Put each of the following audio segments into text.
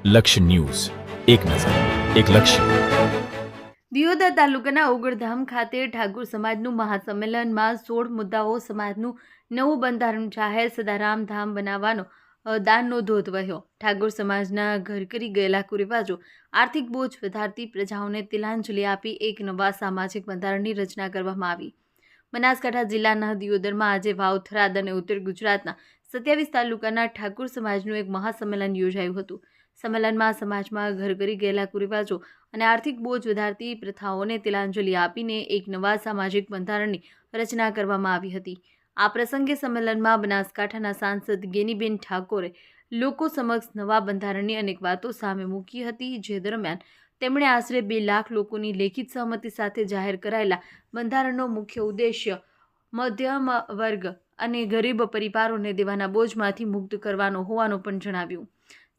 લક્ષ્ય ન્યૂઝ, એક નજર, એક લક્ષ્ય. દિયોદર તાલુકાના ઓગળધામ ખાતે ઠાકોર સમાજનું મહાસંમેલનમાં 16 મુદ્દાઓ સમાજનું નવું બંધારણ જાહેર સદારામ ધામ બનાવવાનો દાનનો ધોધ વહ્યો. ઠાકોર સમાજના ઘર કરી ગયેલા કુરિવાજો આર્થિક બોજ વધારતી પ્રજાઓને તિલાંજલિ આપી એક નવા સામાજિક બંધારણની રચના કરવામાં આવી. બનાસકાંઠા જિલ્લાના દિયોદરમાં આજે વાવ, થરાદ અને ઉત્તર ગુજરાતના 27 તાલુકાના ઠાકોર સમાજનું એક મહાસંમેલન યોજાયું હતું. સંમેલનમાં સમાજમાં ઘર કરી ગયેલા કુરિવાજો અને આર્થિક બોજ વધારતી પ્રથાઓને તિલાંજલિ આપીને એક નવા સામાજિક બંધારણની રચના કરવામાં આવી હતી. આ પ્રસંગે સંમેલનમાં બનાસકાંઠાના સાંસદ ગેનીબેન ઠાકોરે લોકો સમક્ષ નવા બંધારણની અનેક વાતો સામે મૂકી હતી, જે દરમિયાન તેમણે આશરે 2 લાખ લોકોની લેખિત સહમતિ સાથે જાહેર કરાયેલા બંધારણનો મુખ્ય ઉદ્દેશ્ય મધ્યમ વર્ગ અને ગરીબ પરિવારોને દેવાના બોજમાંથી મુક્ત કરવાનો હોવાનું પણ જણાવ્યું.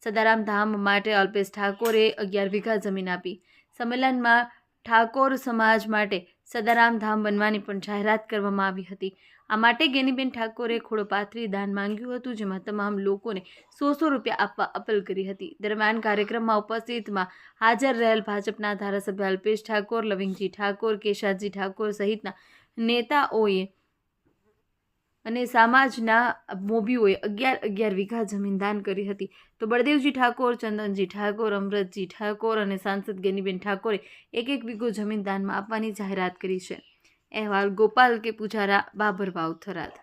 સદારામ ધામ માટે અલ્પેશ ઠાકોરે 11 વીઘા જમીન આપી. સંમેલનમાં ઠાકોર સમાજ માટે સદારામ ધામ બનવાની પણ જાહેરાત કરવામાં આવી હતી. આ માટે ગેનીબેન ઠાકોરે ખોળોપાથરી દાન માંગ્યું હતું, જેમાં તમામ લોકોને 100 રૂપિયા આપવા અપીલ કરી હતી. દરમિયાન કાર્યક્રમમાં ઉપસ્થિતમાં હાજર રહેલ ભાજપના ધારાસભ્ય અલ્પેશ ઠાકોર, લવિંગજી ઠાકોર, કેશાજી ઠાકોર સહિતના નેતાઓએ અને સમાજના મોભીઓએ 11 વીઘા જમીન દાન કરી હતી. તો બળદેવજી ઠાકોર, ચંદનજી ઠાકોર, અમૃતજી ઠાકોર અને સાંસદ ગેનીબેન ઠાકોરે 1-1 વીઘો જમીન દાનમાં આપવાની જાહેરાત કરી છે. અહેવાલ ગોપાલ કે પૂજારા, બાબર વાવ, થરાદ.